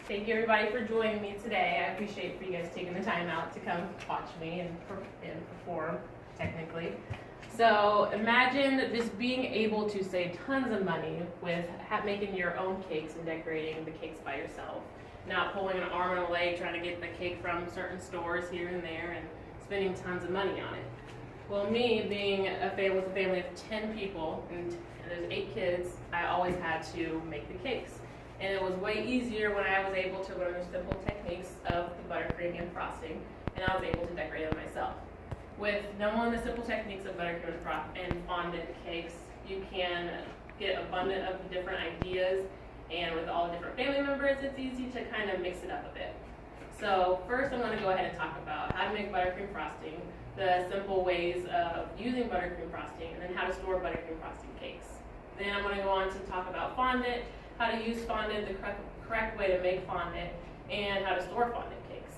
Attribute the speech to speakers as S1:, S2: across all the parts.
S1: Thank you everybody for joining me today. I appreciate for you guys taking the time out to come watch me and perform, technically. So imagine just being able to save tons of money with making your own cakes and decorating the cakes by yourself. Not pulling an arm and a leg trying to get the cake from certain stores here and there and spending tons of money on it. Well, me being a family with a family of 10 people and there's 8 kids, I always had to make the cakes. And it was way easier when I was able to learn the simple techniques of the buttercream and frosting, and I was able to decorate them myself. With knowing the simple techniques of buttercream and fondant cakes, you can get abundant of different ideas, and with all the different family members, it's easy to kind of mix it up a bit. So first I'm going to go ahead and talk about how to make buttercream frosting, the simple ways of using buttercream frosting, and then how to store buttercream frosting cakes. Then I'm going to go on to talk about fondant, how to use fondant, the correct way to make fondant, and how to store fondant cakes.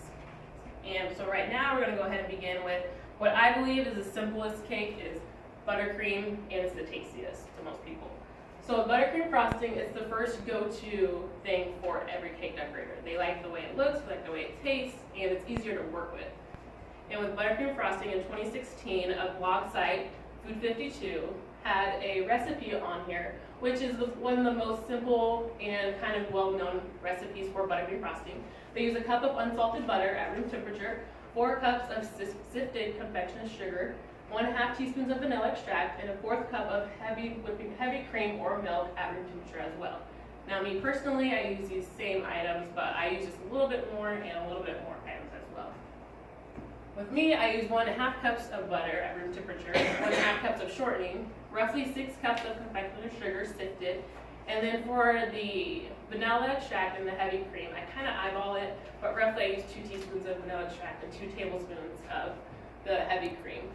S1: And so right now we're going to go ahead and begin with what I believe is the simplest cake is buttercream, and it's the tastiest to most people. So buttercream frosting is the first go-to thing for every cake decorator. They like the way it looks, they like the way it tastes, and it's easier to work with. And with buttercream frosting in 2016, a blog site, Food 52, had a recipe on here, which is one of the most simple and kind of well-known recipes for buttercream frosting. They use a cup of unsalted butter at room temperature, 4 cups of sifted confectioner's sugar, 1/2 teaspoons of vanilla extract, and a 1/4 cup of heavy cream or milk at room temperature as well. Now, me personally, I use these same items, but I use just a little bit more and a little bit more items as well. With me, I use 1/2 cups of butter at room temperature, 1/2 cups of shortening, roughly 6 cups of confectioner's sugar sifted, and then for the vanilla extract and the heavy cream, I kind of eyeball it, but roughly I use 2 teaspoons of vanilla extract and 2 tablespoons of the heavy cream.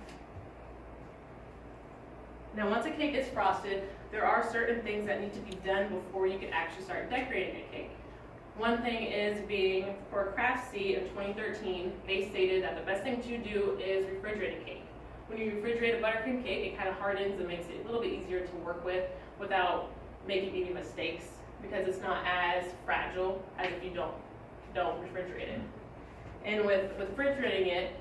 S1: Now, once a cake is frosted, there are certain things that need to be done before you can actually start decorating your cake. One thing is being, for Craftsy in 2013, they stated that the best thing to do is refrigerate a cake. When you refrigerate a buttercream cake, it kind of hardens and makes it a little bit easier to work with without making any mistakes, because it's not as fragile as if you don't refrigerate it. And with refrigerating it,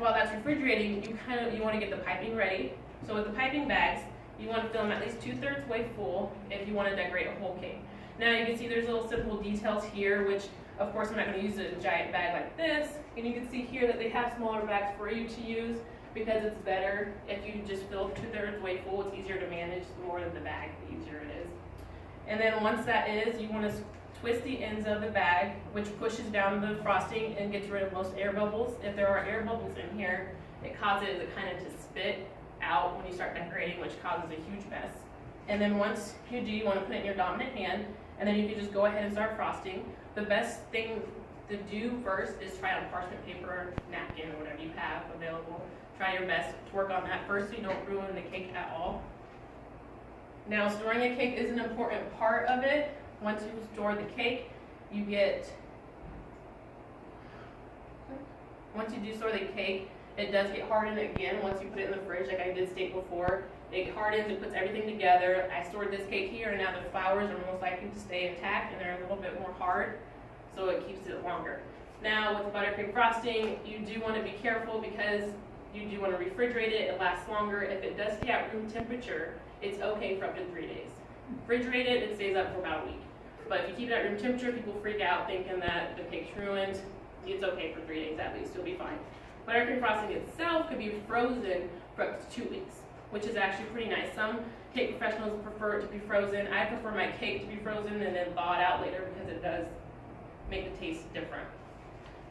S1: while that's refrigerating, you want to get the piping ready. So with the piping bags, you want to fill them at least 2/3 way full if you want to decorate a whole cake. Now you can see there's little simple details here, which of course I'm not going to use a giant bag like this. And you can see here that they have smaller bags for you to use because it's better if you just fill 2/3 way full. It's easier to manage. The more in the bag, the easier it is. And then once that is, you want to twist the ends of the bag, which pushes down the frosting and gets rid of most air bubbles. If there are air bubbles in here, it causes it kind of to spit out when you start decorating, which causes a huge mess. And then once you do, you want to put it in your dominant hand, and then you can just go ahead and start frosting. The best thing to do first is try on parchment paper, napkin, or whatever you have available. Try your best to work on that first so you don't ruin the cake at all. Now, storing a cake is an important part of it. Once you store the cake, once you do store the cake, it does get hardened again once you put it in the fridge, like I did state before. It hardens, it puts everything together. I stored this cake here, and now the flowers are most likely to stay intact, and they're a little bit more hard, so it keeps it longer. Now, with buttercream frosting, you do want to be careful because you do want to refrigerate it. It lasts longer. If it does stay at room temperature, it's okay for up to 3 days. Refrigerate it, it stays up for about a week. But if you keep it at room temperature, people freak out thinking that the cake's ruined. It's okay for 3 days at least, you'll be fine. Buttercream frosting itself could be frozen for up to 2 weeks, which is actually pretty nice. Some cake professionals prefer it to be frozen. I prefer my cake to be frozen and then thaw it out later because it does make the taste different.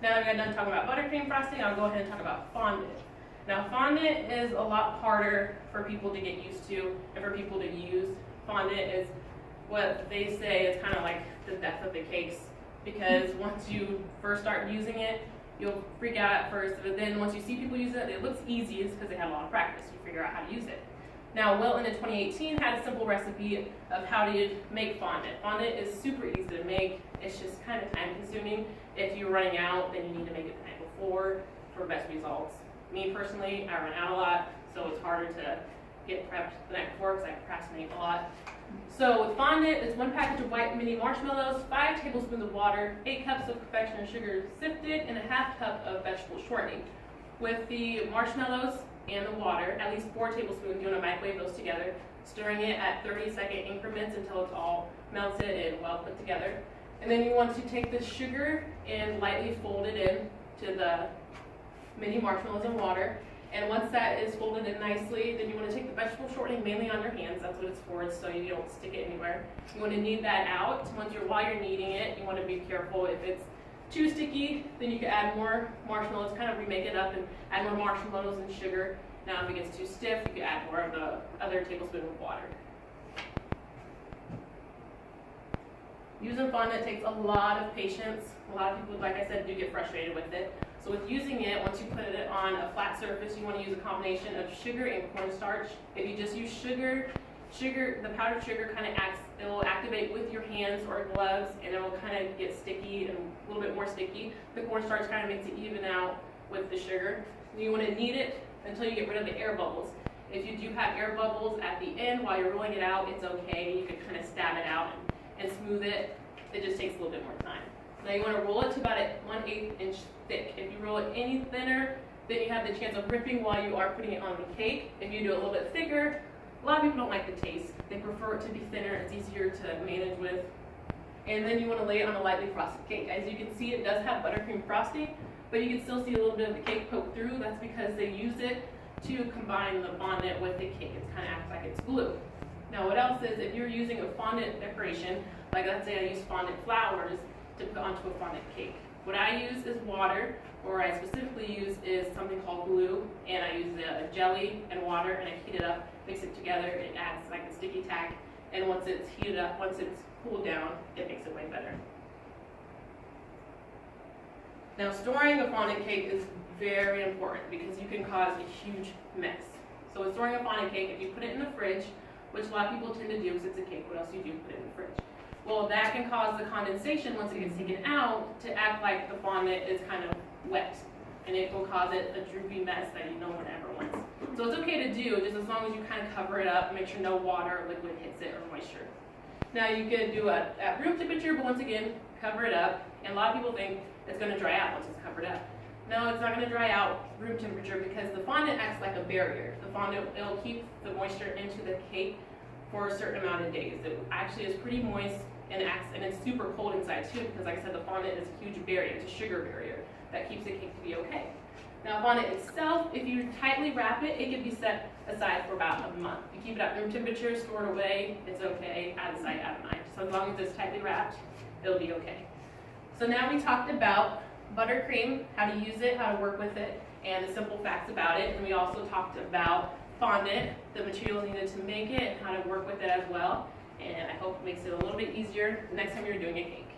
S1: Now that I'm done talking about buttercream frosting, I'll go ahead and talk about fondant. Now, fondant is a lot harder for people to get used to and for people to use. Fondant is what they say is kind of like the death of the cakes, because once you first start using it, you'll freak out at first, but then once you see people use it looks easy. It's because they have a lot of practice. You figure out how to use it. Now, Wilton in 2018 had a simple recipe of how to make fondant. Fondant is super easy to make. It's just kind of time consuming. If you're running out, then you need to make it the night before for best results. Me personally, I run out a lot, so it's harder to get prepped the night before because I procrastinate a lot. So with fondant, it's 1 package of white mini marshmallows, 5 tablespoons of water, 8 cups of confectioner sugar sifted, and a half cup of vegetable shortening. With the marshmallows and the water, at least 4 tablespoons, you want to microwave those together, stirring it at 30-second increments until it's all melted and well put together. And then you want to take the sugar and lightly fold it in to the mini marshmallows and water. And once that is folded in nicely, then you want to take the vegetable shortening mainly on your hands. That's what it's for, so you don't stick it anywhere. You want to knead that out. While you're kneading it, you want to be careful. If it's too sticky, then you can add more marshmallows, kind of remake it up and add more marshmallows and sugar. Now if it gets too stiff, you can add more of the other tablespoon of water. Using fondant takes a lot of patience. A lot of people, like I said, do get frustrated with it. So with using it, once you put it on a flat surface, you want to use a combination of sugar and cornstarch. If you just use sugar, the powdered sugar kind of it will activate with your hands or gloves, and it will kind of get sticky and a little bit more sticky. The cornstarch kind of makes it even out with the sugar. You want to knead it until you get rid of the air bubbles. If you do have air bubbles at the end while you're rolling it out, it's okay. You can kind of stab it out and smooth it. It just takes a little bit more time. Now you want to roll it to about 1/8 inch thick. If you roll it any thinner, then you have the chance of ripping while you are putting it on the cake. If you do it a little bit thicker, a lot of people don't like the taste. They prefer it to be thinner. It's easier to manage with. And then you want to lay it on a lightly frosted cake. As you can see, it does have buttercream frosting, but you can still see a little bit of the cake poke through. That's because they use it to combine the fondant with the cake. It kind of acts like it's glue. Now what else is, if you're using a fondant decoration, like let's say I use fondant flowers to put onto a fondant cake. What I use is water, or I specifically use is something called glue, and I use a jelly and water, and I heat it up, mix it together, it adds like a sticky tack, and once it's heated up, once it's cooled down, it makes it way better. Now storing a fondant cake is very important because you can cause a huge mess. So with storing a fondant cake, if you put it in the fridge, which a lot of people tend to do because it's a cake, what else do you do? Put it in the fridge. Well, that can cause the condensation once it gets taken out to act like the fondant is kind of wet, and it will cause it a droopy mess that no one ever wants. So it's okay to do, just as long as you kind of cover it up, make sure no water or liquid hits it or moisture. Now you could do it at room temperature, but once again, cover it up. And a lot of people think it's going to dry out once it's covered up. No, it's not going to dry out room temperature because the fondant acts like a barrier. The fondant, it'll keep the moisture into the cake for a certain amount of days. It actually is pretty moist and it's super cold inside too because, like I said, the fondant is a huge barrier. It's a sugar barrier that keeps the cake to be okay. Now fondant itself, if you tightly wrap it, it can be set aside for about a month. You keep it at room temperature, store it away, it's okay, out of sight, out of mind. So as long as it's tightly wrapped, it'll be okay. So now we talked about buttercream, how to use it, how to work with it, and the simple facts about it. And we also talked about fondant, the materials needed to make it, and how to work with it as well. And I hope it makes it a little bit easier the next time you're doing a cake.